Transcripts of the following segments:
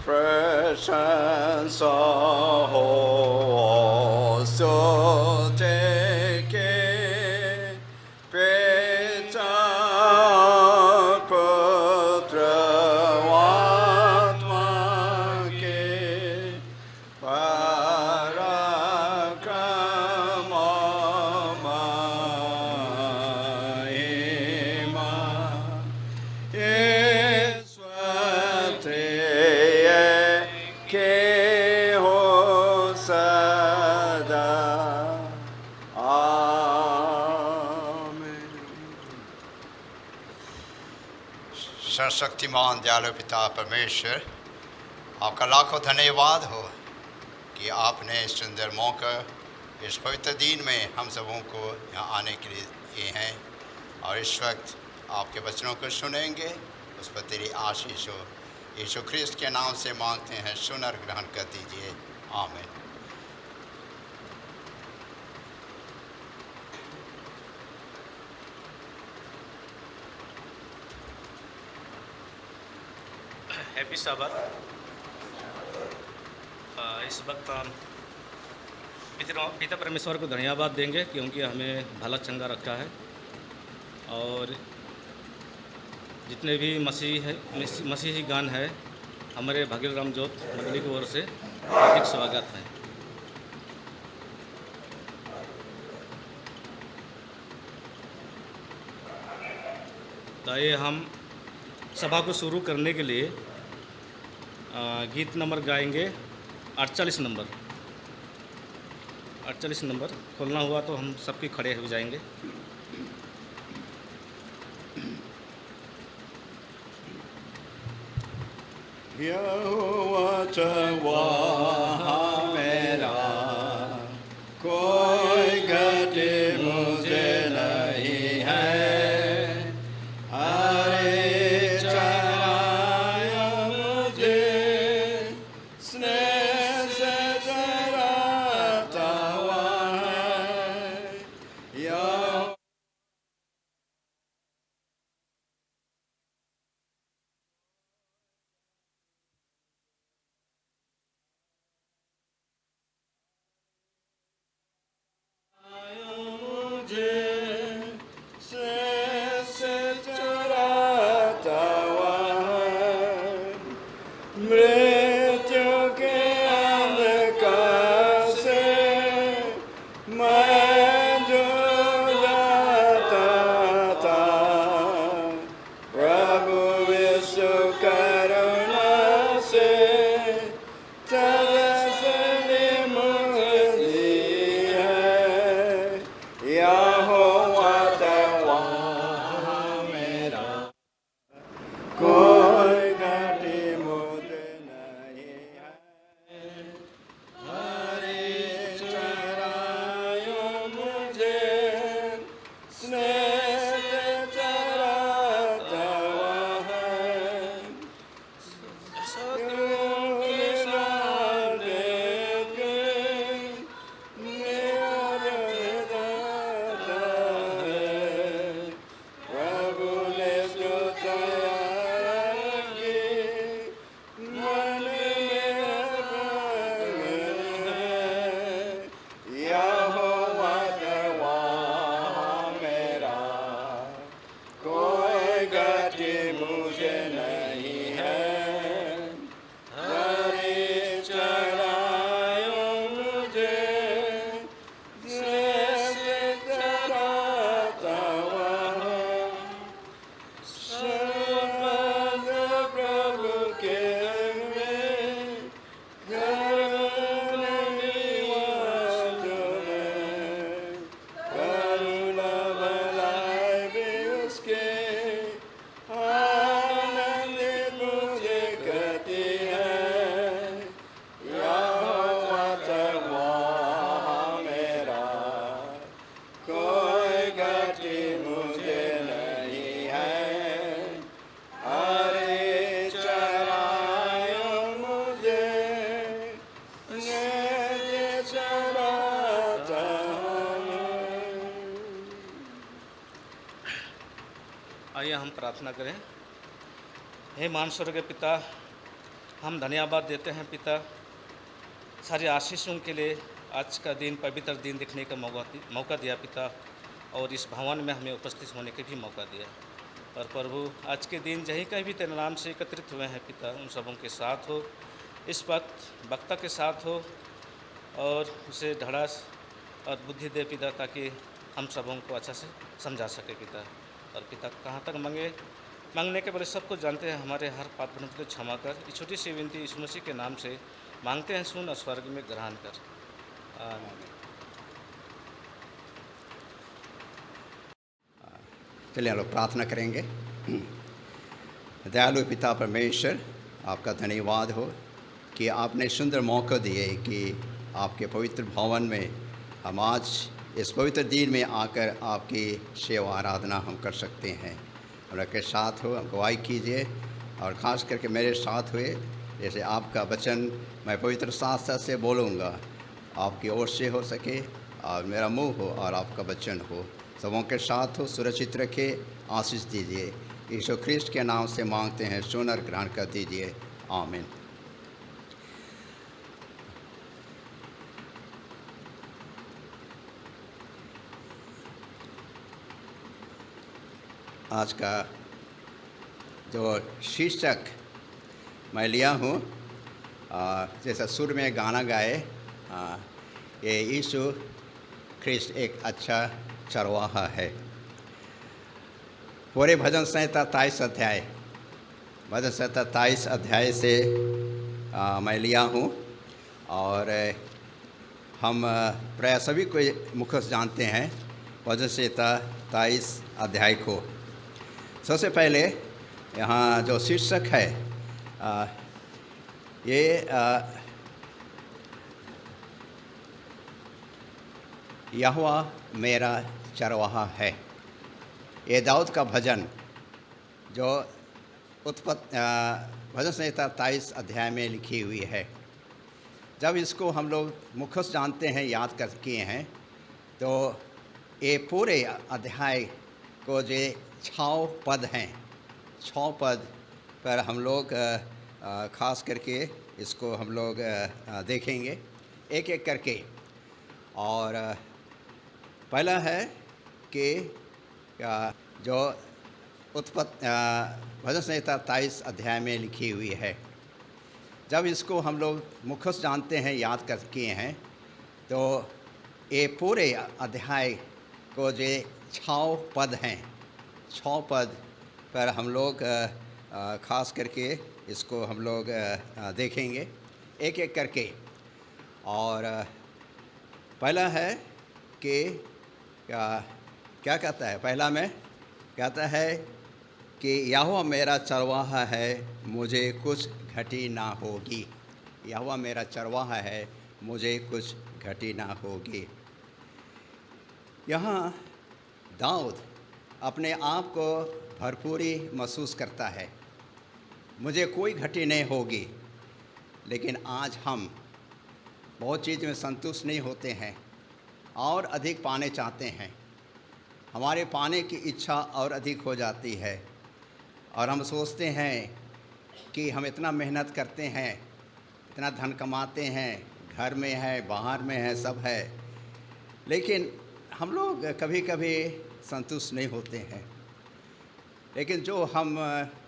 प्रशंसा हो स्तुति के पिता पुत्र आत्मा के पराक्रम महिमा ईश्वर के हो सदा आमीन। सर्वशक्तिमान दयालु पिता परमेश्वर, आपका लाखों धन्यवाद हो कि आपने इस सुंदर मौका इस पवित्र दिन में हम सबों को यहाँ आने के लिए दिए हैं और इस वक्त आपके वचनों को सुनेंगे। उस पर तेरी आशीष हो। यीशु ख्रिस्त के नाम से मांगते हैं, सुन और ग्रहण कर दीजिए। आमीन। हैप्पी साबत। इस वक्त हम पिता परमेश्वर को धन्यवाद देंगे क्योंकि हमें भला चंगा रखा है और जितने भी मसीही गान है हमारे भागीर राम जोत मंडली की ओर से हार्दिक स्वागत है। तो आइए हम सभा को शुरू करने के लिए गीत नंबर गाएंगे 48 नंबर। 48 नंबर खोलना हुआ तो हम सबके खड़े हो जाएंगे। यहोवा चरवाहा मेरा, कोई घाटे मुझे नहीं है। हरे चराया मुझे, स्नेह से चराता हुआ है। मृत्यु के अंधकार से मैं जो जाता था, प्रभु विश्व करुणा से तबसली मुझे है। यहोवा तवाहा मेरा, कोई घाटी मुझे नहीं है। हरे चरायो मुझे, स्नेह से चराता हुआ है। शत्रु के साथ देके मेरा दाता है। प्रभु ने जो दया की, मन मेरा है। यहोवा गवाह मेरा, कोई घाटी मुझे नहीं है। हरे चरायो मुझे, स्नेह से चराता हुआ है। सर्वपद प्रभु के में, घर निवास में। करुणा भलाई भी उसके, आनंद मुझे कहती है। यहोवा तवाहा मेरा, कोई घाटी मुझे नहीं है। हरे चरायो मुझे, स्नेह से चराता है। आइए हम प्रार्थना करें। हे महान स्वर्गीय पिता, हम धन्यवाद देते हैं पिता, सारी आशीषों के लिए आज का दिन, पवित्र दिन देखने का मौका दिया पिता, और इस भवन में हमें उपस्थित होने के भी मौका दिया। और प्रभु, आज के दिन जहीं कहीं भी तेरे नाम से एकत्रित हुए हैं पिता, उन सबों के साथ हो, इस वक्त वक्ता के साथ हो, और उसे ढड़ास और बुद्धि दे पिता, ताकि हम सबों को अच्छा से समझा सके पिता। और पिता, कहाँ तक मांगने के बड़े सब कुछ जानते हैं, हमारे हर पाप भूल को क्षमा कर। इस छोटी सी विनती यीशु मसीह के नाम से मांगते हैं, सुन और स्वर्ग में ग्रहण कर। आमीन। चलिए हम लोग प्रार्थना करेंगे। दयालु पिता परमेश्वर, आपका धन्यवाद हो कि आपने सुंदर मौका दिए कि आपके पवित्र भवन में हम आज इस पवित्र दिन में आकर आपकी सेवा आराधना हम कर सकते हैं। हम लोग के साथ हो, अगुवाई कीजिए, और ख़ास करके मेरे साथ हुए, जैसे आपका वचन मैं पवित्र शास्त्र से बोलूँगा, आपकी ओर से हो सके, और मेरा मुंह हो और आपका वचन हो, सबों के साथ हो, सुरक्षित रखे, आशीष दीजिए। यीशु ख्रिस्ट के नाम से मांगते हैं, सुन और ग्रहण कर दीजिए। आमीन। आज का जो शीर्षक मैं लिया हूँ, जैसा सुर में गाना गाए, ये यीशु ख्रिस्ट एक अच्छा चरवाहा है। पूरे भजन संहिता 23 अध्याय, भजन संहिता 23 अध्याय से मैं लिया हूँ, और हम प्राय सभी को मुख्य जानते हैं भजन संहिता 23 अध्याय को। सबसे पहले यहाँ जो शीर्षक है, ये यहोवा मेरा चरवाहा है। ये दाऊद का भजन जो भजन संहिता 23 अध्याय में लिखी हुई है। जब इसको हम लोग मुख्य जानते हैं, याद कर किए हैं, तो ये पूरे अध्याय को जो 6 पद हैं, 6 पद पर हम लोग ख़ास करके इसको हम लोग देखेंगे एक एक करके। और पहला है कि जो भजन संहिता 23 अध्याय में लिखी हुई है। जब इसको हम लोग मुख्य जानते हैं, याद कर किए हैं, तो ये पूरे अध्याय को जो 6 पद हैं, 6 पद पर हम लोग ख़ास करके इसको हम लोग देखेंगे एक एक करके। और पहला है कि क्या कहता है, पहला में कहता है कि यहोवा मेरा चरवाहा है, मुझे कुछ घटी ना होगी। यहोवा मेरा चरवाहा है, मुझे कुछ घटी ना होगी। यहाँ दाऊद अपने आप को भरपूरी महसूस करता है, मुझे कोई घटी नहीं होगी। लेकिन आज हम बहुत चीज़ में संतुष्ट नहीं होते हैं और अधिक पाने चाहते हैं। हमारे पाने की इच्छा और अधिक हो जाती है, और हम सोचते हैं कि हम इतना मेहनत करते हैं, इतना धन कमाते हैं, घर में है, बाहर में है, सब है, लेकिन हम लोग कभी कभी संतुष्ट नहीं होते हैं। लेकिन जो हम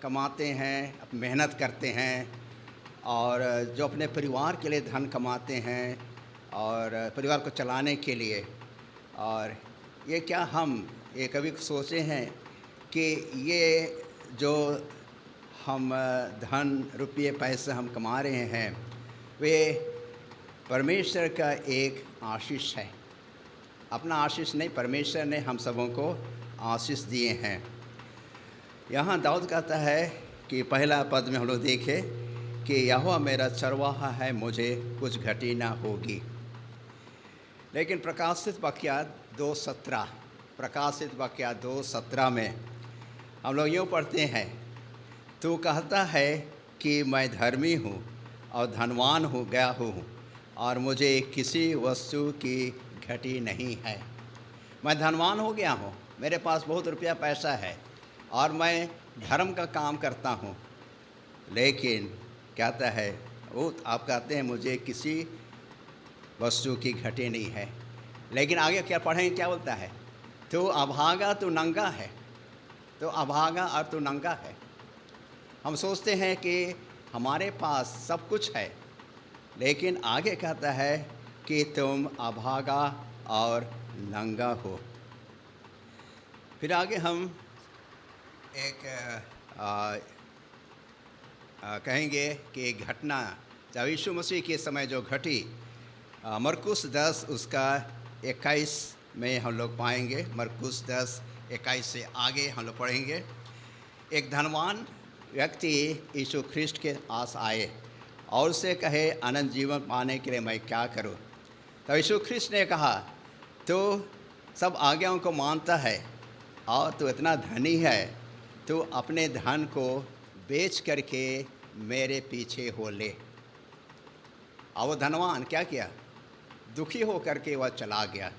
कमाते हैं, मेहनत करते हैं, और जो अपने परिवार के लिए धन कमाते हैं और परिवार को चलाने के लिए, और ये क्या हम ये कभी सोचे हैं कि ये जो हम धन रुपये पैसे हम कमा रहे हैं, वे परमेश्वर का एक आशीष है। अपना आशीष नहीं, परमेश्वर ने हम सबों को आशीष दिए हैं। यहाँ दाऊद कहता है कि पहला पद में हम लोग देखें कि यहोवा मेरा चरवाहा है, मुझे कुछ घटी ना होगी। लेकिन प्रकाशित वाक्य 2:17, प्रकाशित वाक्य 2:17 में हम लोग यूँ पढ़ते हैं, तू कहता है कि मैं धर्मी हूँ और धनवान हो गया हूँ, और मुझे किसी वस्तु की घटी नहीं है। मैं धनवान हो गया हूँ, मेरे पास बहुत रुपया पैसा है, और मैं धर्म का काम करता हूँ, लेकिन कहता है, वो आप कहते हैं मुझे किसी वस्तु की घटी नहीं है। लेकिन आगे क्या पढ़ें, क्या बोलता है? तो अभागा तो नंगा है, तो अभागा और तो नंगा है। हम सोचते हैं कि हमारे पास सब कुछ है, लेकिन आगे कहता है कि तुम अभागा और नंगा हो। फिर आगे हम एक कहेंगे कि घटना जब यीशु मसीह के समय जो घटी, मरकुस 10 उसका 21 में हम लोग पाएंगे। मरकुस 10:21 से आगे हम लोग पढ़ेंगे। एक धनवान व्यक्ति यीशु ख्रिस्ट के पास आए और उससे कहे, अनंत जीवन पाने के लिए मैं क्या करूं? तो यीशु ख्रिस्ट ने कहा, तो सब आज्ञाओं को मानता है और तू इतना धनी है, तो अपने धन को बेच करके मेरे पीछे हो ले। और वो धनवान क्या किया? दुखी हो करके वह चला गया।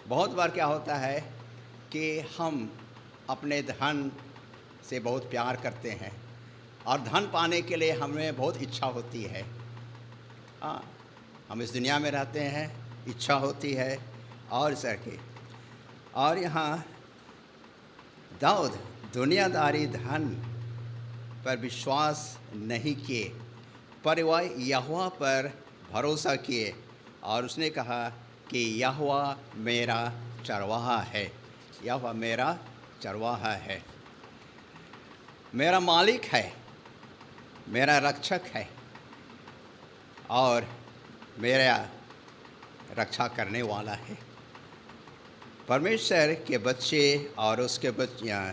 बहुत बार क्या होता है कि हम अपने धन से बहुत प्यार करते हैं और धन पाने के लिए हमें बहुत इच्छा होती है। हम इस दुनिया में रहते हैं, इच्छा होती है और सर की। और यहाँ दाऊद दुनियादारी धन पर विश्वास नहीं किए, पर वह यहोवा पर भरोसा किए और उसने कहा कि यहोवा मेरा चरवाहा है, यहोवा मेरा चरवाहा है, मेरा मालिक है, मेरा रक्षक है और मेरा रक्षा करने वाला है। परमेश्वर के बच्चे और उसके बच्चियाँ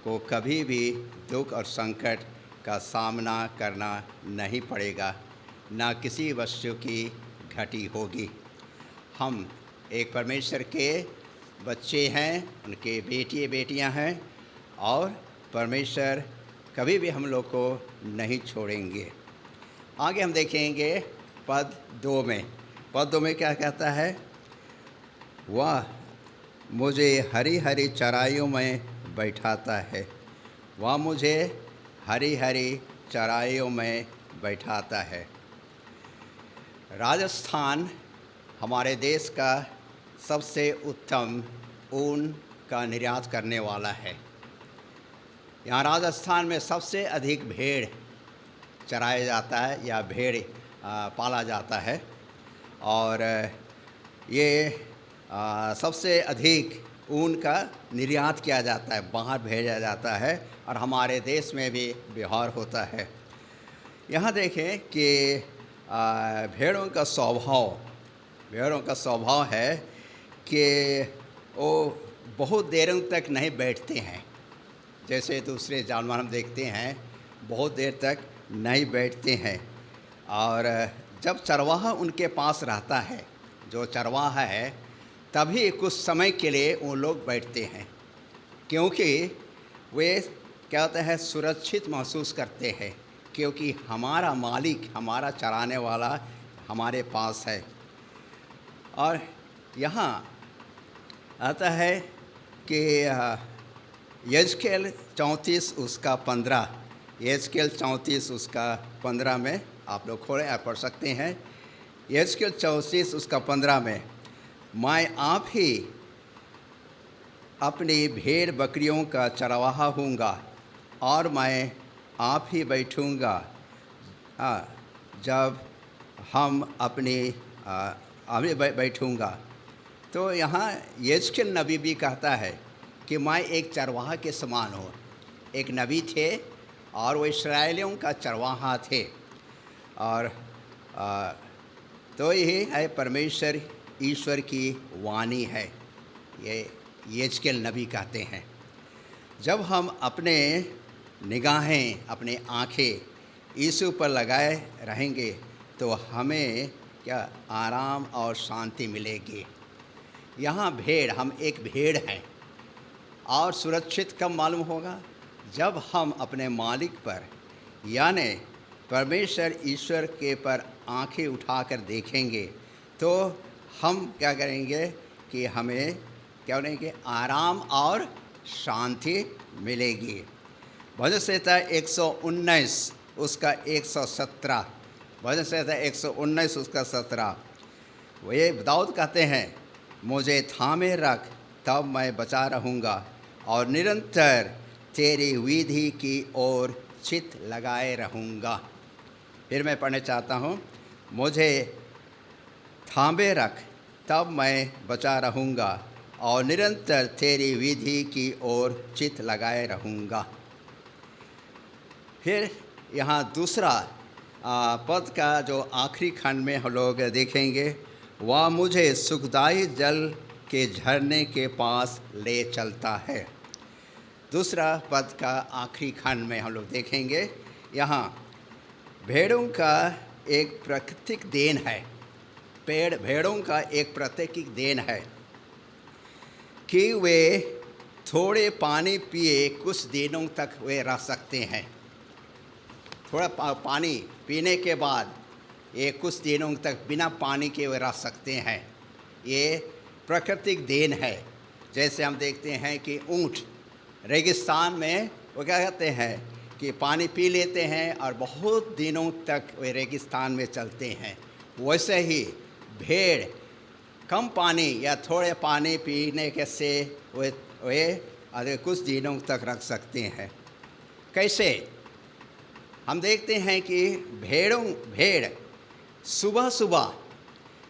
को कभी भी दुख और संकट का सामना करना नहीं पड़ेगा, ना किसी वस्तु की घटी होगी। हम एक परमेश्वर के बच्चे हैं, उनके बेटियां हैं और परमेश्वर कभी भी हम लोग को नहीं छोड़ेंगे। आगे हम देखेंगे पद 2 में। पद 2 में क्या कहता है? वह मुझे हरी हरी चराइयों में बैठाता है, वह मुझे हरी हरी चराइयों में बैठाता है। राजस्थान हमारे देश का सबसे उत्तम ऊन का निर्यात करने वाला है। यहाँ राजस्थान में सबसे अधिक भेड़ चराया जाता है या भेड़ पाला जाता है और ये सबसे अधिक ऊन का निर्यात किया जाता है, बाहर भेजा जाता है और हमारे देश में भी व्यवहार होता है। यहाँ देखें कि भेड़ों का स्वभाव है कि वो बहुत देर तक नहीं बैठते हैं। जैसे दूसरे जानवर हम देखते हैं बहुत देर तक नहीं बैठते हैं, और जब चरवाहा उनके पास रहता है, जो चरवाहा है, तभी कुछ समय के लिए वो लोग बैठते हैं, क्योंकि वे क्या होता है, सुरक्षित महसूस करते हैं, क्योंकि हमारा मालिक, हमारा चराने वाला हमारे पास है। और यहाँ आता है कि यजकेल 34 उसका 15, यजकेल 34 उसका 15 में आप लोग खोलें, आप पढ़ सकते हैं। यजकेल 34 उसका 15 में, मैं आप ही अपनी भेड़ बकरियों का चरवाहा हूँगा और मैं आप ही बैठूँगा जब हम अपनी अभी बैठूँगा। तो यहाँ यजकेल नबी भी कहता है कि मैं एक चरवाहा के समान हूँ। एक नबी थे और वो इस्राएलियों का चरवाहा थे। और तो यही है परमेश्वर ईश्वर की वाणी है, ये यजकेल नबी कहते हैं। जब हम अपने निगाहें, अपने आँखें यीशु पर लगाए रहेंगे तो हमें क्या आराम और शांति मिलेगी। यहाँ भेड़, हम एक भेड़ हैं, और सुरक्षित कब मालूम होगा? जब हम अपने मालिक पर यानी परमेश्वर ईश्वर के पर आंखें उठाकर देखेंगे तो हम क्या करेंगे कि हमें क्या करेंगे, आराम और शांति मिलेगी। भजन संहिता 119 उसका 117, भजन संहिता 119 उसका 17। वे दाऊद कहते हैं, मुझे थामे रख तब मैं बचा रहूँगा और निरंतर तेरी विधि की ओर चित्त लगाए रहूँगा। फिर मैं पढ़ना चाहता हूँ, मुझे थामे रख तब मैं बचा रहूँगा और निरंतर तेरी विधि की ओर चित्त लगाए रहूँगा। फिर यहाँ दूसरा पद का जो आखिरी खंड में हम लोग देखेंगे, वह मुझे सुखदायी जल के झरने के पास ले चलता है। दूसरा पद का आखिरी खंड में हम लोग देखेंगे, यहाँ भेड़ों का एक प्राकृतिक देन है। भेड़ों का एक प्राकृतिक देन है कि वे थोड़े पानी पिए कुछ दिनों तक वे रह सकते हैं। थोड़ा पानी पीने के बाद ये कुछ दिनों तक बिना पानी के वे रह सकते हैं। ये प्राकृतिक देन है। जैसे हम देखते हैं कि ऊँट रेगिस्तान में वो क्या कहते हैं कि पानी पी लेते हैं और बहुत दिनों तक वे रेगिस्तान में चलते हैं। वैसे ही भेड़ कम पानी या थोड़े पानी पीने के से वे कुछ दिनों तक रख सकते हैं। कैसे? हम देखते हैं कि भेड़ सुबह सुबह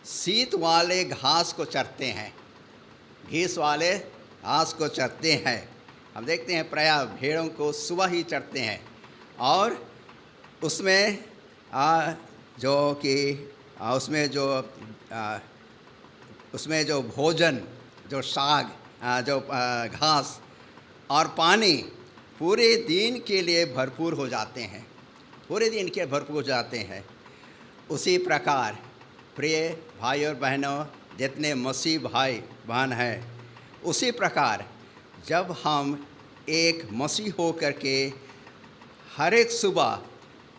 शीत वाले घास को चरते हैं, घीस वाले घास को चरते हैं। हम देखते हैं प्रायः भेड़ों को सुबह ही चरते हैं और उसमें उसमें जो भोजन, जो साग, जो घास और पानी पूरे दिन के लिए भरपूर हो जाते हैं, पूरे दिन के भरपूर हो जाते हैं। उसी प्रकार प्रिय भाई और बहनों, जितने मसीह भाई बहन हैं, उसी प्रकार जब हम एक मसीह हो कर के हर एक सुबह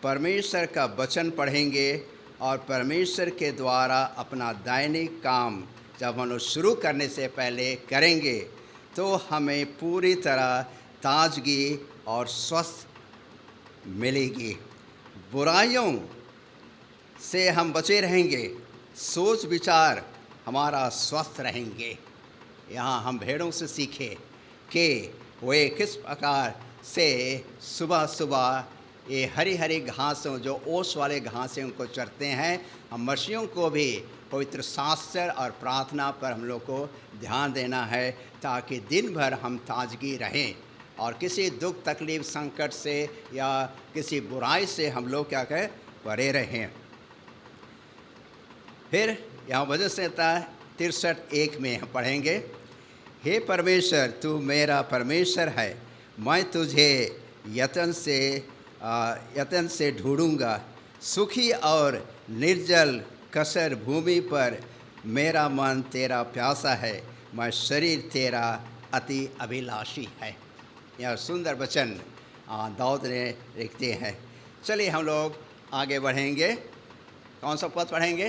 परमेश्वर का वचन पढ़ेंगे और परमेश्वर के द्वारा अपना दैनिक काम जब हम शुरू करने से पहले करेंगे, तो हमें पूरी तरह ताजगी और स्वस्थ मिलेगी। बुराइयों से हम बचे रहेंगे, सोच विचार हमारा स्वस्थ रहेंगे। यहाँ हम भेड़ों से सीखे कि वे किस प्रकार से सुबह सुबह ये हरी हरी घासों, जो ओस वाले घासें उनको चरते हैं। हम मसीहियों को भी पवित्र शास्त्र और प्रार्थना पर हम लोग को ध्यान देना है, ताकि दिन भर हम ताजगी रहें और किसी दुख तकलीफ़ संकट से या किसी बुराई से हम लोग क्या कहें, परे रहें। फिर यहाँ भजन संहिता 63:1 में हम पढ़ेंगे, हे परमेश्वर तू मेरा परमेश्वर है, मैं तुझे यत्न से ढूंढूंगा। सुखी और निर्जल कसर भूमि पर मेरा मन तेरा प्यासा है, मैं शरीर तेरा अति अभिलाषी है। यह सुंदर वचन दाऊद ने लिखते हैं। चलिए हम लोग आगे बढ़ेंगे। कौन सा पद पढ़ेंगे?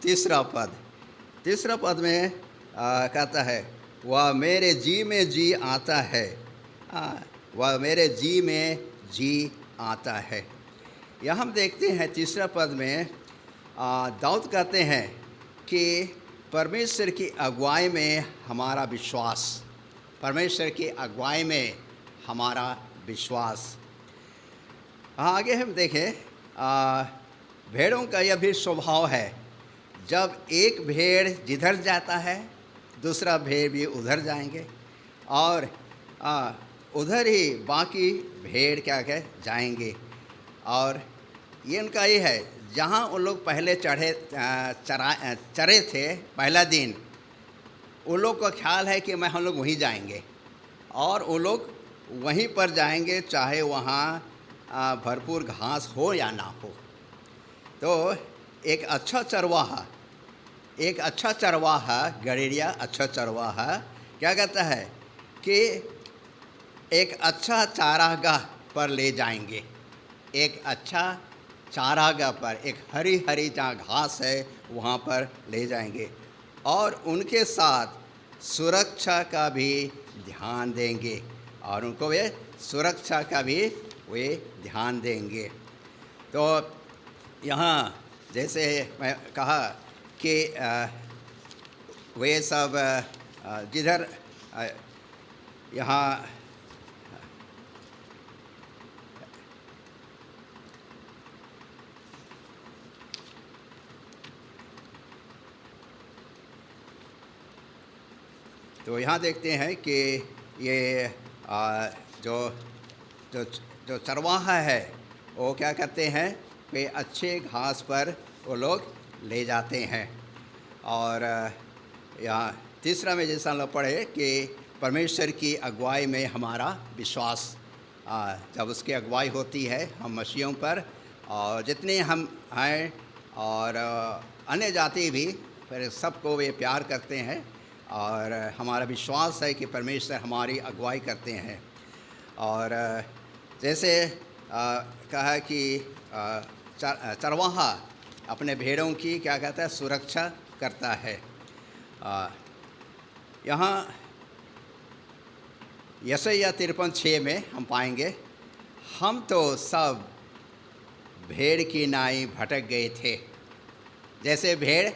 तीसरा पद में कहता है, वह मेरे जी में जी आता है, वह मेरे जी में जी आता है। यह हम देखते हैं तीसरा पद में दाऊद कहते हैं कि परमेश्वर की अगुवाई में हमारा विश्वास, परमेश्वर की अगुवाई में हमारा विश्वास। आगे हम देखें, भेड़ों का यह भी स्वभाव है, जब एक भेड़ जिधर जाता है दूसरा भेड़ भी उधर जाएंगे और उधर ही बाकी भेड़ क्या कह जाएंगे। और ये इनका ये है, जहाँ उन लोग पहले चरे थे पहला दिन, उन लोग का ख्याल है कि हम लोग वहीं जाएंगे और वो लोग वहीं पर जाएंगे, चाहे वहाँ भरपूर घास हो या ना हो। तो एक अच्छा चरवाहा गड़ेरिया अच्छा चरवाहा क्या कहता है कि एक अच्छा चारागाह पर ले जाएंगे, एक अच्छा चारागाह पर, एक हरी हरी जहाँ घास है वहाँ पर ले जाएंगे और उनके साथ सुरक्षा का भी ध्यान देंगे और उनको वे सुरक्षा का भी वे ध्यान देंगे। तो यहाँ जैसे मैं कहा कि वे सब जिधर यहाँ तो यहाँ देखते हैं कि ये जो जो जो चरवाहा है वो क्या करते हैं कि अच्छे घास पर वो लोग ले जाते हैं। और यहाँ तीसरा में जैसा हम लोग पढ़े कि परमेश्वर की अगुवाई में हमारा विश्वास, जब उसकी अगुवाई होती है हम मसीहों पर, और जितने हम हैं और अन्य जाति भी, फिर सबको वे प्यार करते हैं और हमारा विश्वास है कि परमेश्वर हमारी अगुवाई करते हैं। और जैसे कहा कि चरवाहा अपने भेड़ों की क्या कहता है सुरक्षा करता है। यहाँ यशायाह 53:6 में हम पाएंगे, हम तो सब भेड़ की नाई भटक गए थे। जैसे भेड़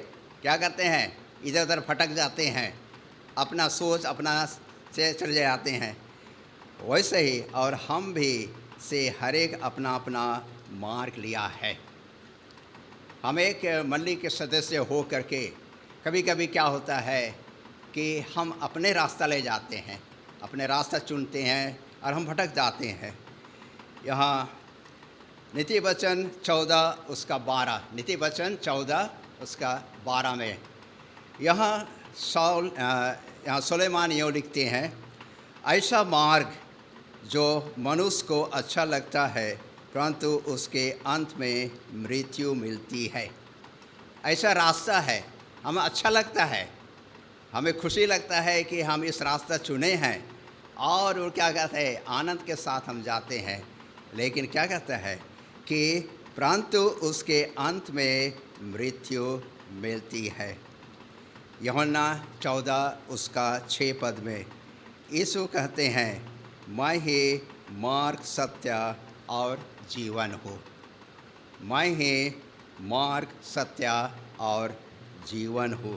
क्या करते हैं, इधर उधर भटक जाते हैं, अपना सोच अपना से चले जाते हैं, वैसे ही और हम भी से हर एक अपना अपना मार्ग लिया है। हम एक मंडली के सदस्य हो करके कभी कभी क्या होता है कि हम अपने रास्ता ले जाते हैं, अपने रास्ता चुनते हैं और हम भटक जाते हैं। यहाँ नीति वचन 14 उसका 12, नीति वचन 14 उसका 12 में यहाँ सुलेमान यूँ लिखते हैं, ऐसा मार्ग जो मनुष्य को अच्छा लगता है परंतु उसके अंत में मृत्यु मिलती है। ऐसा रास्ता है, हमें अच्छा लगता है, हमें खुशी लगता है कि हम इस रास्ता चुने हैं और वो क्या कहते हैं आनंद के साथ हम जाते हैं, लेकिन क्या कहता है कि परंतु उसके अंत में मृत्यु मिलती है। यूहन्ना 14 उसका 6 पद में यीशु कहते हैं, मैं ही मार्ग सत्य और जीवन हूँ, मैं ही मार्ग सत्य और जीवन हूँ।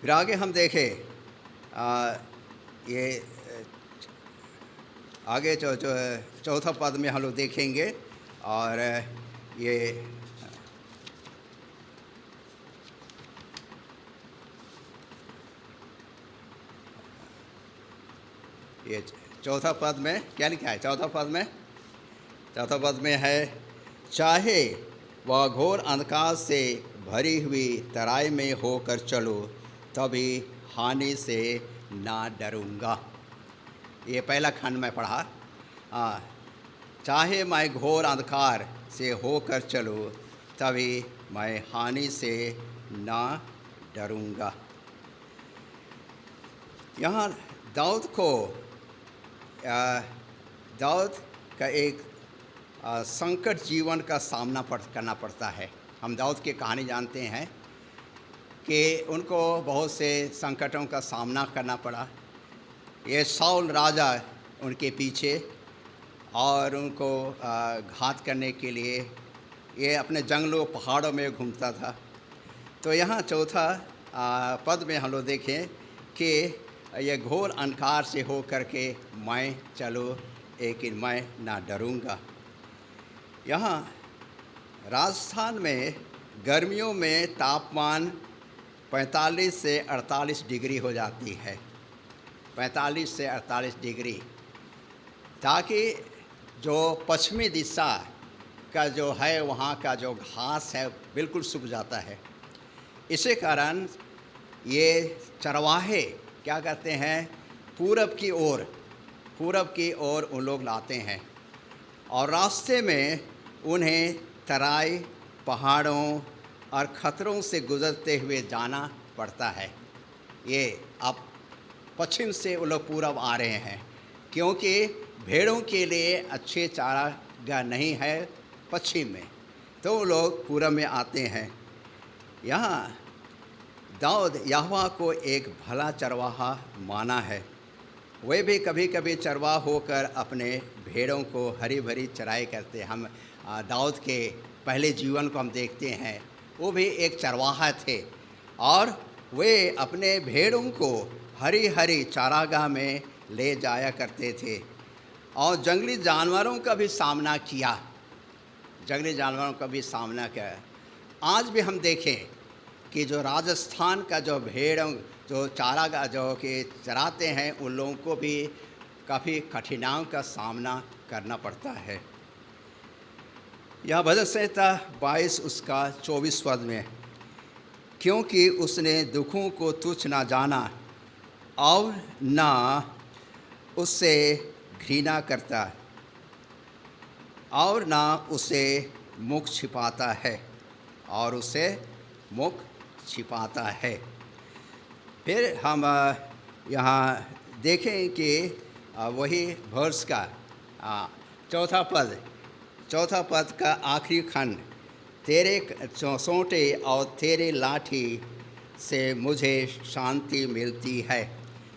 फिर आगे हम देखें ये आगे जो चौथा पद में हम लोग देखेंगे, और ये चौथा पद में क्या लिखा है? चौथा पद में है, चाहे वह घोर अंधकार से भरी हुई तराई में होकर चलो तभी हानि से ना डरूंगा। ये पहला खंड में पढ़ा। चाहे मैं घोर अंधकार से होकर चलूँ तभी मैं हानि से ना डरूंगा। यहाँ दाऊद का एक संकट जीवन का सामना करना पड़ता है। हम दाऊद की कहानी जानते हैं कि उनको बहुत से संकटों का सामना करना पड़ा। ये शाऊल राजा उनके पीछे और उनको घात करने के लिए ये अपने जंगलों पहाड़ों में घूमता था। तो यहाँ चौथा पद में हम लोग देखें कि ये घोर अंधकार से हो करके मैं चलो लेकिन मैं ना डरूंगा। यहाँ राजस्थान में गर्मियों में तापमान 45 से 48 डिग्री हो जाती है, 45 से 48 डिग्री, ताकि जो पश्चिमी दिशा का जो है वहाँ का जो घास है बिल्कुल सूख जाता है। इसी कारण ये चरवाहे क्या करते हैं, पूरब की ओर उन लोग लाते हैं और रास्ते में उन्हें तराई, पहाड़ों और खतरों से गुजरते हुए जाना पड़ता है। ये अब पश्चिम से वो लोग पूरब आ रहे हैं, क्योंकि भेड़ों के लिए अच्छे चारागाह नहीं है पश्चिम में, तो वो लोग पूरब में आते हैं। यहाँ दाऊद यहोवा को एक भला चरवाहा माना है। वे भी कभी कभी चरवाहा होकर अपने भेड़ों को हरी भरी चराई करते। हम दाऊद के पहले जीवन को हम देखते हैं, वो भी एक चरवाहा थे और वे अपने भेड़ों को हरी हरी चारागाह में ले जाया करते थे और जंगली जानवरों का भी सामना किया, जंगली जानवरों का भी सामना किया। आज भी हम देखें कि जो राजस्थान का जो भेड़ों जो चारागाह जो कि चराते हैं, उन लोगों को भी काफ़ी कठिनाइयों का सामना करना पड़ता है। यह भजन संहिता 22 उसका 24 पद में, क्योंकि उसने दुखों को तुच्छ ना जाना और ना उससे घृणा करता और ना उसे मुख छिपाता है, और उसे मुख छिपाता है। फिर हम यहाँ देखें कि वही वर्ष का चौथा पद का आखिरी खंड, तेरे सोंटे और तेरे लाठी से मुझे शांति मिलती है।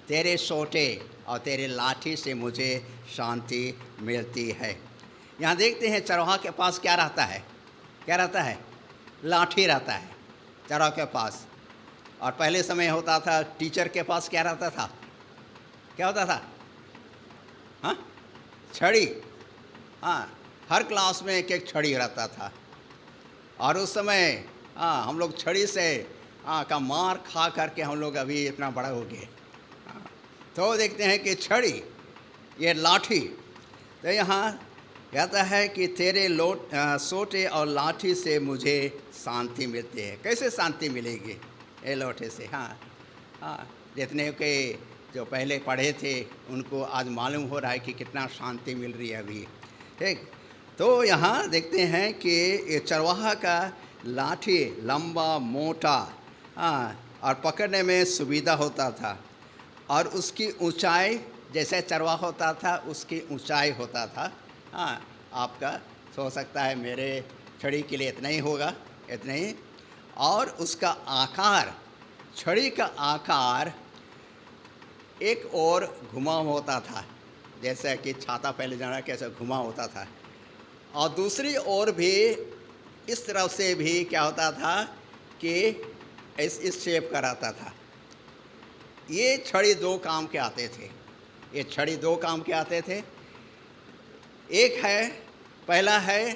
तेरे सोंटे और तेरे लाठी से मुझे शांति मिलती है। यहाँ देखते हैं चरवाहा के पास क्या रहता है, क्या रहता है? लाठी रहता है चरवाहा के पास। और पहले समय होता था टीचर के पास क्या रहता था, क्या होता था? हाँ, छड़ी। हाँ, हर क्लास में एक एक छड़ी रहता था और उस समय हम लोग छड़ी से का मार खा करके हम लोग अभी इतना बड़ा हो गए। तो देखते हैं कि छड़ी, ये लाठी। तो यहाँ कहता है कि तेरे सोटे और लाठी से मुझे शांति मिलती है। कैसे शांति मिलेगी? ये लोटे से। हाँ, जितने के जो पहले पढ़े थे उनको आज मालूम हो रहा है कि कितना शांति मिल रही है अभी। ठीक, तो यहाँ देखते हैं कि ये चरवाहा का लाठी लंबा मोटा और पकड़ने में सुविधा होता था और उसकी ऊंचाई जैसे चरवाहा होता था उसकी ऊंचाई होता था। आपका सोच सकता है मेरे छड़ी के लिए इतना ही होगा, इतना ही। और उसका आकार, छड़ी का आकार एक और घुमा होता था, जैसे कि छाता पहले जाना कैसे घुमा होता था, और दूसरी ओर भी इस तरफ से भी क्या होता था कि इस शेप का रहता था। ये छड़ी दो काम के आते थे, ये छड़ी दो काम के आते थे। एक है, पहला है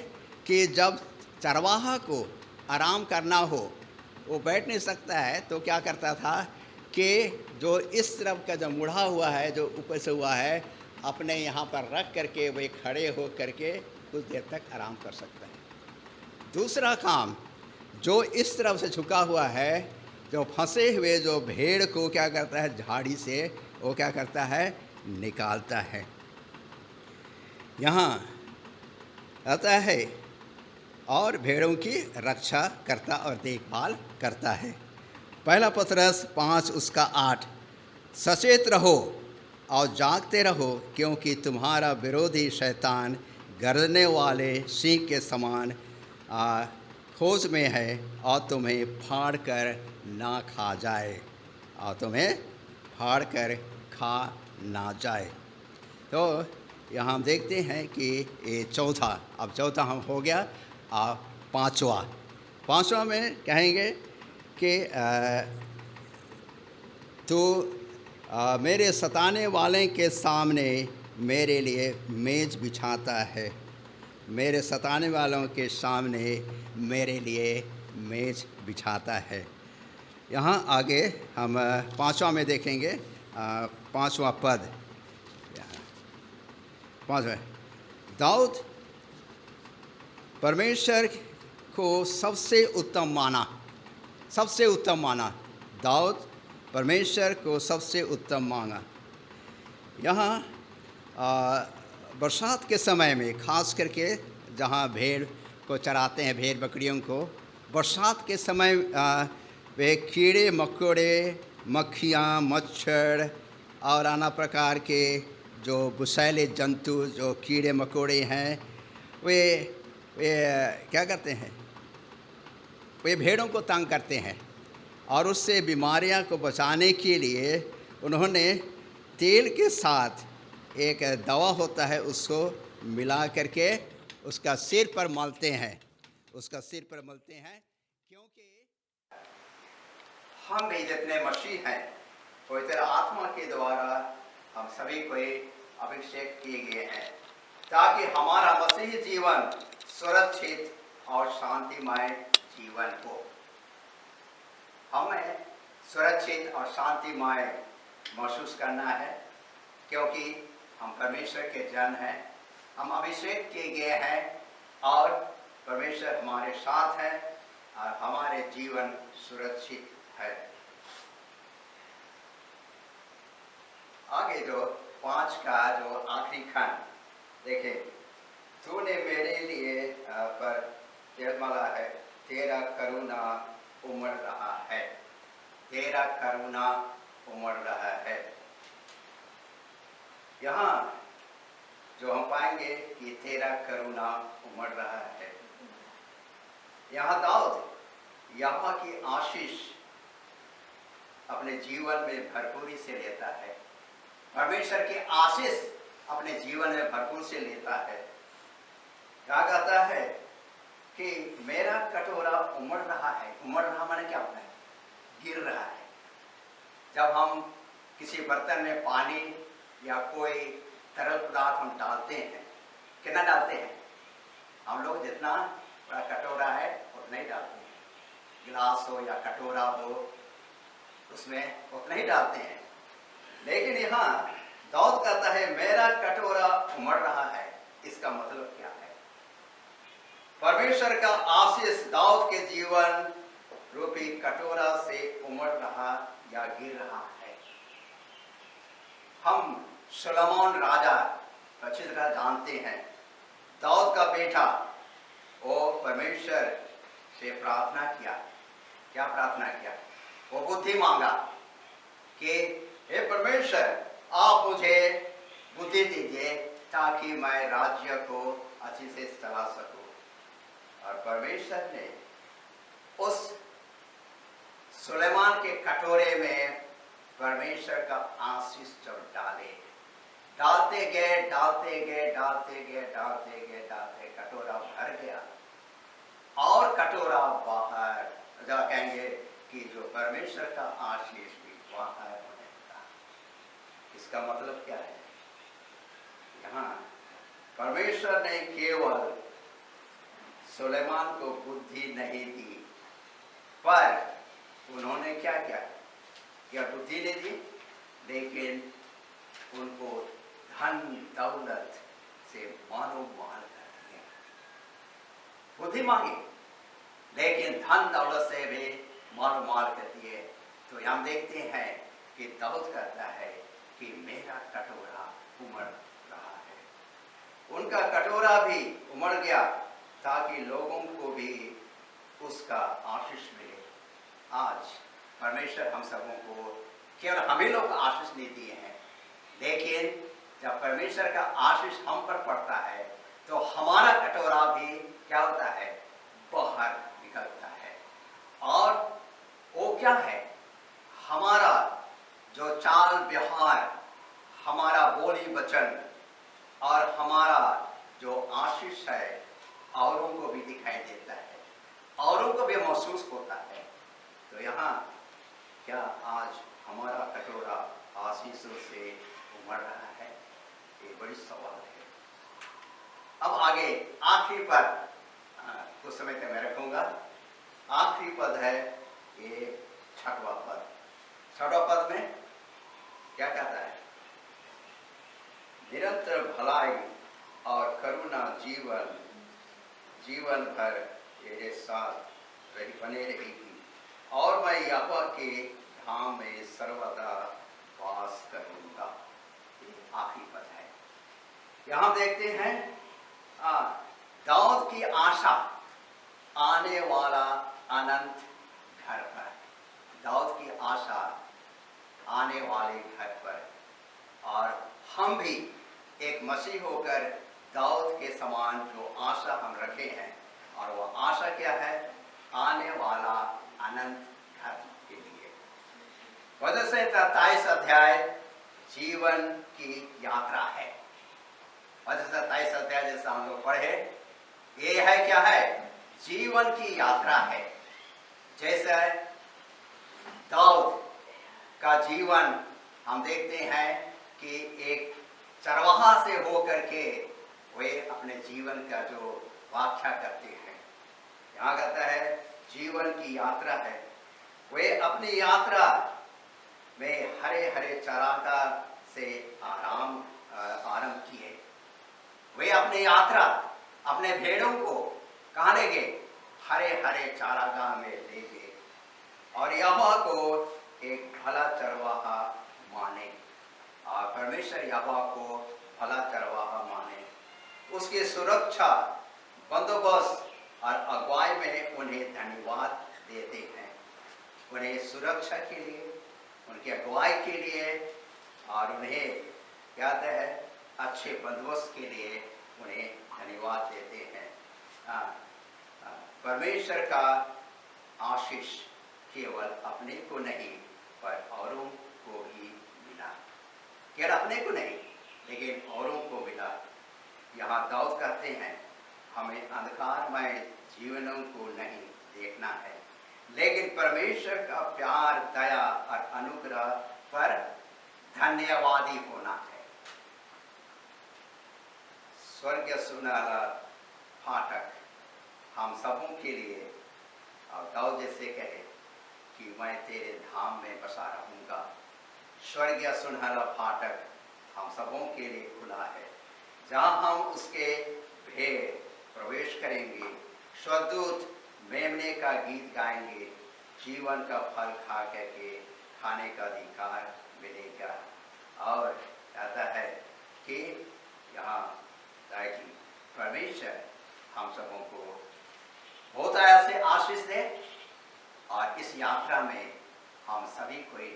कि जब चरवाहा को आराम करना हो, वो बैठ नहीं सकता है, तो क्या करता था कि जो इस तरफ का जो मुड़ा हुआ है, जो ऊपर से हुआ है, अपने यहाँ पर रख करके वे खड़े हो करके कुछ देर तक आराम कर सकता है। दूसरा काम, जो इस तरफ से झुका हुआ है, जो फंसे हुए जो भेड़ को क्या करता है, झाड़ी से वो क्या करता है, निकालता है। यहाँ आता है और भेड़ों की रक्षा करता और देखभाल करता है। पहला पतरस 5 उसका 8, सचेत रहो और जागते रहो, क्योंकि तुम्हारा विरोधी शैतान गरजने वाले सिंह के समान खोज में है और तुम्हें फाड़ कर ना खा जाए, और तुम्हें फाड़ कर खा ना जाए। तो यहाँ हम देखते हैं कि ये चौथा, अब चौथा हम हो गया। पांचवा में कहेंगे कि तो मेरे सताने वाले के सामने मेरे लिए मेज़ बिछाता है, मेरे सताने वालों के सामने मेरे लिए मेज़ बिछाता है। यहाँ आगे हम पांचवा में देखेंगे, पांचवा पद, पांचवा, दाऊद परमेश्वर को सबसे उत्तम माना, दाऊद परमेश्वर को सबसे उत्तम माना। यहाँ बरसात के समय में खास करके जहाँ भेड़ को चराते हैं, भेड़ बकरियों को, बरसात के समय वे कीड़े मकोड़े, मक्खियाँ, मच्छर और नाना प्रकार के जो विषैले जंतु, जो कीड़े मकोड़े हैं, वे क्या करते हैं, वे भेड़ों को तंग करते हैं। और उससे बीमारियां को बचाने के लिए उन्होंने तेल के साथ एक दवा होता है, उसको मिला करके उसका सिर पर मलते हैं, उसका सिर पर मलते हैं, क्योंकि हम भी जितने मसीह हैं पवित्र आत्मा के द्वारा हम सभी को अभिषेक किए गए हैं, ताकि हमारा मसीही जीवन सुरक्षित और शांतिमय जीवन हो। हमें सुरक्षित और शांतिमय महसूस करना है, क्योंकि हम परमेश्वर के जन हैं, हम अभिषेक किए गए हैं और परमेश्वर हमारे साथ है और हमारे जीवन सुरक्षित है। आगे जो 5 का जो आखिरी खंड देखें, तूने मेरे लिए पर जयमाला है, तेरा करुणा उमड़ रहा है, तेरा करुणा उमड़ रहा है। यहाँ जो हम पाएंगे कि तेरा करुणा उमड़ रहा है, यहाँ दाऊद यहोवा की आशीष अपने जीवन में भरपूरी से लेता है, परमेश्वर की आशीष अपने जीवन में भरपूर से लेता है। क्या कहता है कि मेरा कटोरा उमड़ रहा है। उमड़ रहा माने क्या होता है? गिर रहा है। जब हम किसी बर्तन में पानी या कोई तरल पदार्थ हम डालते हैं, कितना डालते हैं? हम लोग जितना बड़ा कटोरा है उतना ही डालते हैं, गिलास हो या कटोरा हो उसमें उतना ही डालते हैं। लेकिन यहाँ दाऊद कहता है मेरा कटोरा उमड़ रहा है। इसका मतलब क्या है? परमेश्वर का आशीष दाऊद के जीवन रूपी कटोरा से उमड़ रहा या गिर रहा है। हम सुलेमान राजा अच्छी तरह जानते हैं, दाऊद का बेटा, वो परमेश्वर से प्रार्थना किया। क्या प्रार्थना किया? वो बुद्धि मांगा कि हे परमेश्वर, आप मुझे बुद्धि दीजिए ताकि मैं राज्य को अच्छी से चला सकूं। और परमेश्वर ने उस सुलेमान के कटोरे में परमेश्वर का आशीष जब डालते गए कटोरा भर गया और कटोरा बाहर जा कहेंगे कि जो परमेश्वर का आशीष भी बाहर होने लगा। इसका मतलब क्या है? यहाँ परमेश्वर ने केवल सुलेमान को बुद्धि नहीं दी, पर उन्होंने क्या किया? क्या बुद्धि नहीं दी, लेकिन उनको धन दौलत से मानो माल कर दिया। बुद्धि मांगी लेकिन धन दौलत से भी मालो माल कर दिए। तो हम देखते हैं कि दाऊद कहता है कि मेरा कटोरा उमड़ रहा है। उनका कटोरा भी उमड़ गया ताकि लोगों को भी उसका आशीष मिले। आज परमेश्वर हम सबों को केवल हमें लोग आशीष नहीं दिए हैं, लेकिन जब परमेश्वर का आशीष हम पर पड़ता है तो हमारा कटोरा भी क्या होता है? बाहर निकलता है। और वो क्या है? हमारा जो चाल व्यवहार, हमारा बोली वचन और हमारा जो आशीष है औरों को भी दिखाई देता है, औरों को भी महसूस होता है। तो यहाँ क्या आज हमारा कटोरा आशीषों से उमड़ रहा है? ये बड़ी सवाल है। अब आगे आखिरी पद कुछ समय तक मैं रखूंगा। आखिरी पद है ये 6वां पद। 6वां पद में क्या कहता है? निरंतर भलाई और करुणा जीवन भर मेरे साथ बने रहेगी और मैं यहोवा के धाम में सर्वदा वास करूंगा। आखिरी पद है। यहाँ देखते हैं दाऊद की आशा आने वाला अनंत घर पर। दाऊद की आशा आने वाले घर पर, और हम भी एक मसीह होकर दाऊद के समान जो आशा हम रखे हैं, और वो आशा क्या है? आने वाला अनंत घर के लिए। वजह से 23 अध्याय जीवन की यात्रा है। वजह से 23 अध्याय जैसा हम लोग पढ़े ये है क्या है? जीवन की यात्रा है। जैसे दाऊद का जीवन हम देखते हैं कि एक चरवाहा से होकर के वे अपने जीवन का जो व्याख्या करते हैं, यहाँ कहता है जीवन की यात्रा है। वे अपनी यात्रा में हरे हरे चारागाह से आरंभ किए। वे अपनी यात्रा अपने भेड़ों को कहाँ ले गए? हरे हरे चारागाह में ले गए और यहोवा को एक भला चरवाहा माने और परमेश्वर यहोवा को भला चरवाहा माने। उसकी सुरक्षा, बंदोबस्त और अगुवाई में उन्हें धन्यवाद देते हैं। उन्हें सुरक्षा के लिए, उनकी अगुवाई के लिए और उन्हें कहते हैं अच्छे बंदोबस्त के लिए उन्हें धन्यवाद देते हैं। परमेश्वर का आशीष केवल अपने को नहीं पर औरों को भी मिला। केवल अपने को नहीं लेकिन औरों को मिला। यहाँ दाऊद कहते हैं हमें अंधकारमय जीवनों को नहीं देखना है, लेकिन परमेश्वर का प्यार, दया और अनुग्रह पर धन्यवादी होना है। स्वर्ग सुनहरा फाटक हम सबों के लिए, और दाऊद जैसे कहे कि मैं तेरे धाम में बसा रहूँगा। स्वर्गीय सुनहरा फाटक हम सबों के लिए खुला है, जहाँ हम उसके भेड़ प्रवेश करेंगे। स्वदूत मेमने का गीत गाएंगे, जीवन का फल खा करके खाने का अधिकार मिलेगा। और कहता है कि यहाँ कि परमेश्वर हम सबों को बहुत ऐसे आशीष दे और इस यात्रा में हम सभी कोई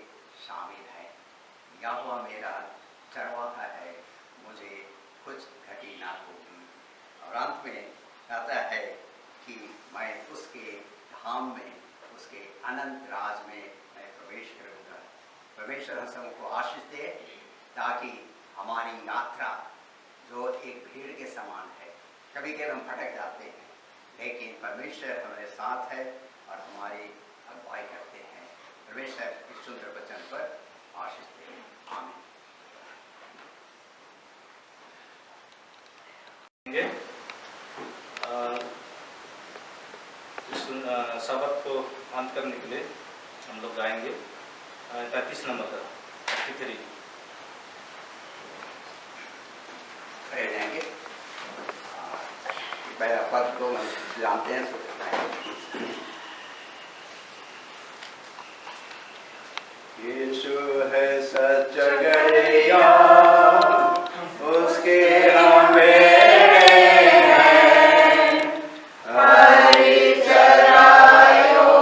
शामिल है। यहोवा मेरा चरवाहा है, मुझे कुछ घटी ना होगी। और अंत में कहता है कि मैं उसके धाम में, उसके अनंत राज में मैं प्रवेश करूँगा। परमेश्वर हम सबको आशीष दे ताकि हमारी यात्रा जो एक भीड़ के समान है, कभी कभी हम भटक जाते हैं, लेकिन परमेश्वर हमारे साथ है और हमारी अगुवाई करते हैं। परमेश्वर इस सुंदर वचन पर आशीष दे। आमीन। इस शब्द को अंत करने के लिए हम लोग गाएंगे 33 नंबर का 33 जाएंगे। पहला पद को जानते हैं। यीशु है सच्चा गड़िया, उसके हमें हरी चराइयों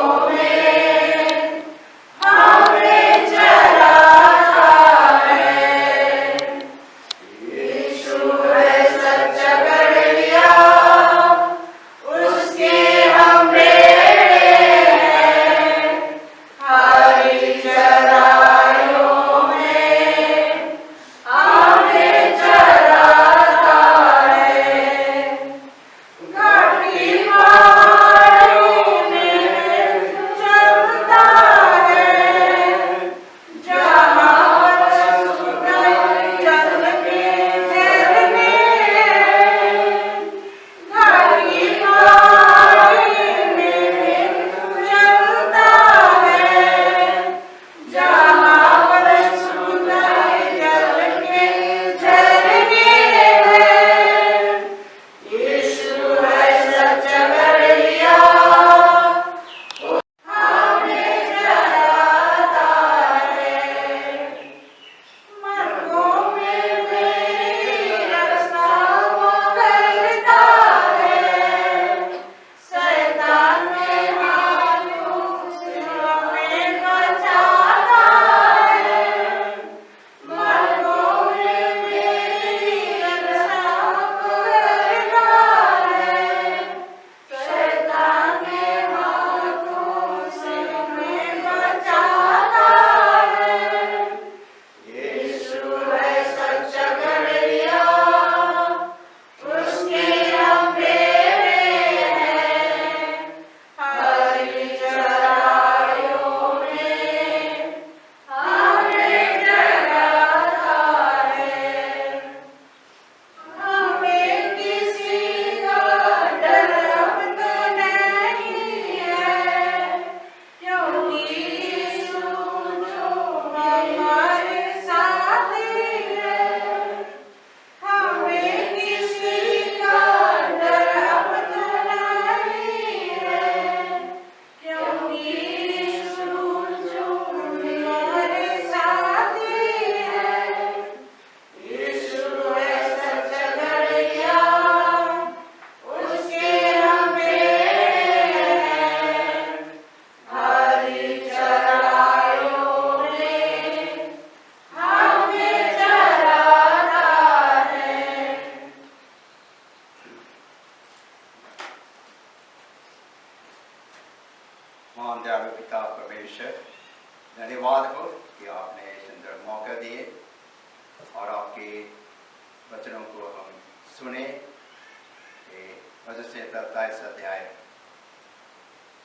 महान दयालु पिता परमेश्वर, धन्यवाद हो कि आपने सुंदर मौका दिए और आपके वचनों को हम सुने। वजह से 27 अध्याय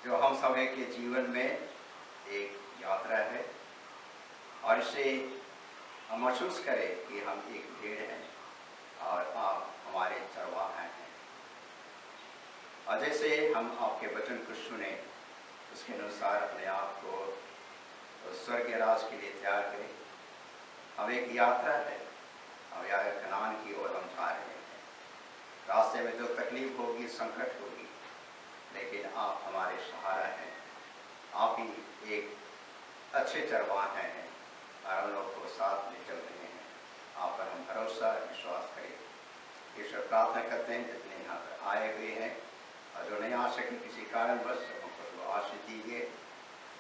जो हम सभी के जीवन में एक यात्रा है और इसे हम महसूस करें कि हम एक भेड़ हैं और आप हमारे चरवाहा हैं। और जैसे हम आपके वचन को सुने उसके अनुसार अपने आप को स्वर्ग राज के लिए तैयार करें। हम एक यात्रा है, हम यार कनान की ओर हम जा रहे हैं। रास्ते में जो तकलीफ होगी, संकट होगी, लेकिन आप हमारे सहारा हैं। आप ही एक अच्छे चरवाहा हैं और हम लोग को साथ ले चल रहे हैं। आप पर हम भरोसा विश्वास करें। ईश्वर प्रार्थना करते हैं जितने यहाँ पर आए हुए हैं और जो नहीं आ सके किसी कारणवश हमको तो आशीष दीजिए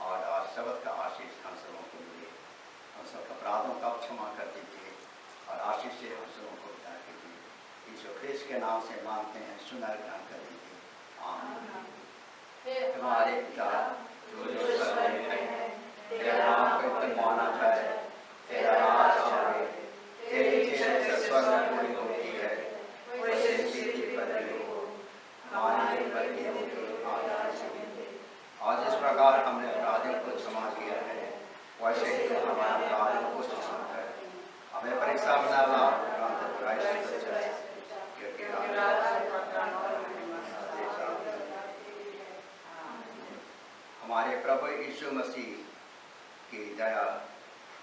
और आज शब्द का आशीष हम सबों को मिले। हम सब अपराधों का क्षमा कर दीजिए और आशीष से हम सबों को विदा कीजिए। यीशु ख्रिस्त के नाम से मांगते हैं, सुना ग्रहण कर दीजिए। आमीन। हमारे पिता जो स्वर्ग में है, तेरा नाम पवित्र माना जाए, तेरा राज आए, तेरी इच्छा से स्वर्ग में पूरी होती है, वैसे पृथ्वी पर भी हो। हमारे आज इस प्रकार हमने अपराधियों को क्षमा किया है, वैसे ही हमारे अपराधियों को क्षमा कर। हमें परीक्षा में न ला, परंतु बुराई से बचा, क्योंकि हमारे प्रभु यीशु मसीह की दया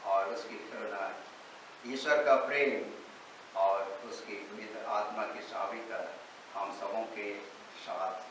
और उसकी करुणा, ईश्वर का प्रेम और उसकी पवित्र आत्मा की सहायता हम सबों के साथ